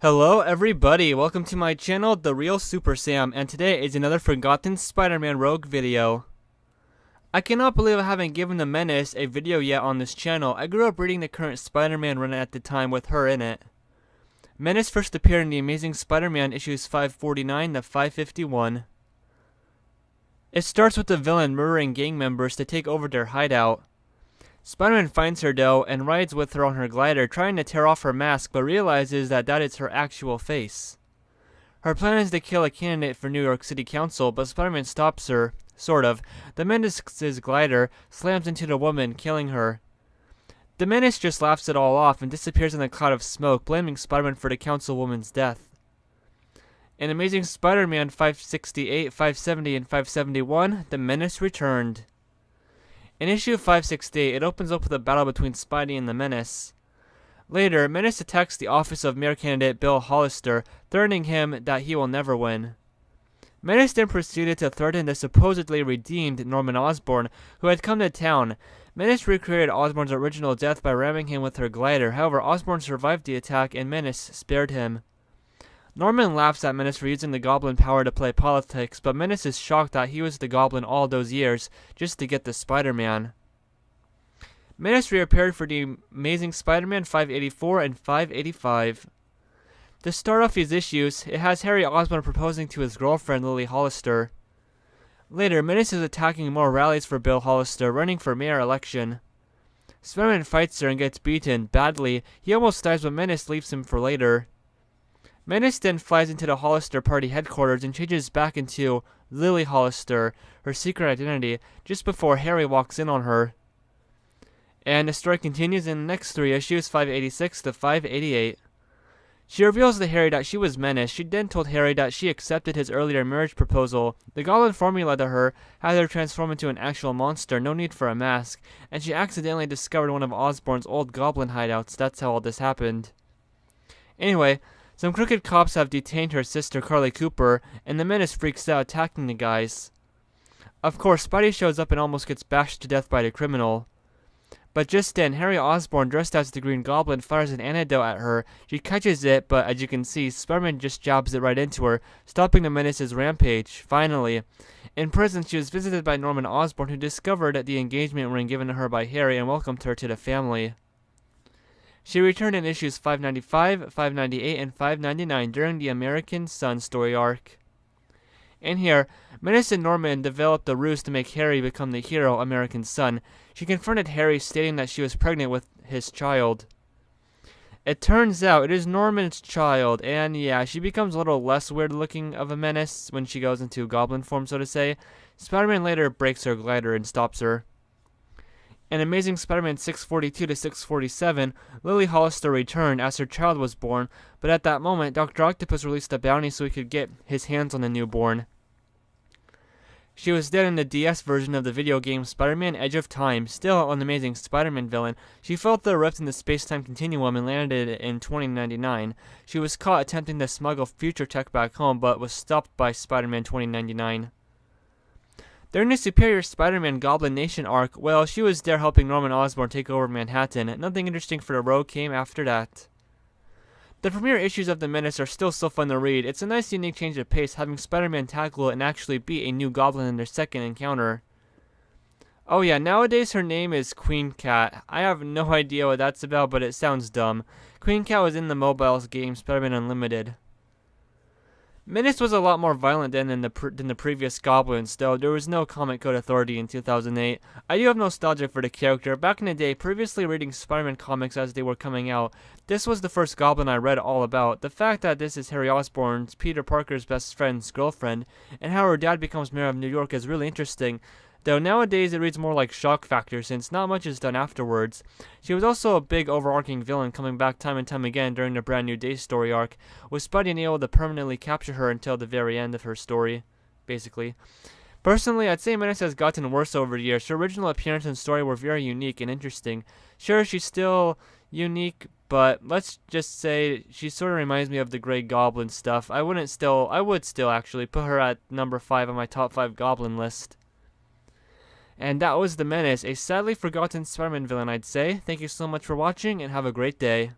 Hello everybody, welcome to my channel, The Real Super Sam, and today is another forgotten Spider-Man Rogue video. I cannot believe I haven't given the Menace a video yet on this channel. I grew up reading the current Spider-Man run at the time with her in it. Menace first appeared in The Amazing Spider-Man issues 549 to 551. It starts with the villain murdering gang members to take over their hideout. Spider-Man finds her though and rides with her on her glider, trying to tear off her mask, but realizes that is her actual face. Her plan is to kill a candidate for New York City Council, but Spider-Man stops her, sort of. The Menace's glider slams into the woman, killing her. The Menace just laughs it all off and disappears in a cloud of smoke, blaming Spider-Man for the councilwoman's death. In Amazing Spider-Man 568, 570, and 571, the Menace returned. In issue 568, it opens up with a battle between Spidey and the Menace. Later, Menace attacks the office of mayor candidate Bill Hollister, threatening him that he will never win. Menace then proceeded to threaten the supposedly redeemed Norman Osborn, who had come to town. Menace recreated Osborn's original death by ramming him with her glider. However, Osborn survived the attack and Menace spared him. Norman laughs at Menace for using the Goblin power to play politics, but Menace is shocked that he was the Goblin all those years just to get the Spider-Man. Menace reappeared for the Amazing Spider-Man 584 and 585. To start off these issues, it has Harry Osborn proposing to his girlfriend Lily Hollister. Later, Menace is attacking more rallies for Bill Hollister, running for mayor election. Spider-Man fights her and gets beaten badly. He almost dies, but Menace leaves him for later. Menace then flies into the Hollister party headquarters and changes back into Lily Hollister, her secret identity, just before Harry walks in on her. And the story continues in the next three issues, 586 to 588. She reveals to Harry that she was Menace. She then told Harry that she accepted his earlier marriage proposal. The Goblin formula to her had her transform into an actual monster, no need for a mask, and she accidentally discovered one of Osborn's old Goblin hideouts. That's how all this happened. Anyway, some crooked cops have detained her sister Carly Cooper, and the Menace freaks out, attacking the guys. Of course, Spidey shows up and almost gets bashed to death by the criminal. But just then, Harry Osborn, dressed as the Green Goblin, fires an antidote at her. She catches it, but as you can see, Spider-Man just jabs it right into her, stopping the Menace's rampage. Finally, in prison, she was visited by Norman Osborn, who discovered the engagement ring given to her by Harry and welcomed her to the family. She returned in issues 595, 598, and 599 during the American Son story arc. In here, Menace and Norman developed a ruse to make Harry become the hero, American Son. She confronted Harry, stating that she was pregnant with his child. It turns out it is Norman's child, and yeah, she becomes a little less weird-looking of a menace when she goes into goblin form, so to say. Spider-Man later breaks her glider and stops her. In Amazing Spider-Man 642 to 647, Lily Hollister returned as her child was born, but at that moment, Dr. Octopus released a bounty so he could get his hands on the newborn. She was dead in the DS version of the video game Spider-Man Edge of Time. Still an Amazing Spider-Man villain, she felt the rift in the space-time continuum and landed in 2099. She was caught attempting to smuggle future tech back home, but was stopped by Spider-Man 2099. During the Superior Spider-Man Goblin Nation arc, well, she was there helping Norman Osborn take over Manhattan. Nothing interesting for the Rogue came after that. The premiere issues of The Menace are still so fun to read. It's a nice unique change of pace, having Spider-Man tackle it and actually beat a new Goblin in their second encounter. Oh yeah, nowadays her name is Queen Cat. I have no idea what that's about, but it sounds dumb. Queen Cat was in the mobile game Spider-Man Unlimited. Menace was a lot more violent than the previous Goblins, though there was no Comic Code Authority in 2008. I do have nostalgia for the character. Back in the day, previously reading Spider-Man comics as they were coming out, this was the first Goblin I read all about. The fact that this is Harry Osborn's, Peter Parker's best friend's girlfriend, and how her dad becomes mayor of New York is really interesting. Though nowadays it reads more like shock factor since not much is done afterwards. She was also a big overarching villain, coming back time and time again during the Brand New Day story arc, with Spidey able to permanently capture her until the very end of her story, basically. Personally, I'd say Menace has gotten worse over the years. Her original appearance and story were very unique and interesting. Sure, she's still unique, but let's just say she sort of reminds me of the Grey Goblin stuff. I would still actually put her at number 5 on my top 5 Goblin list. And that was The Menace, a sadly forgotten Spider-Man villain, I'd say. Thank you so much for watching, and have a great day.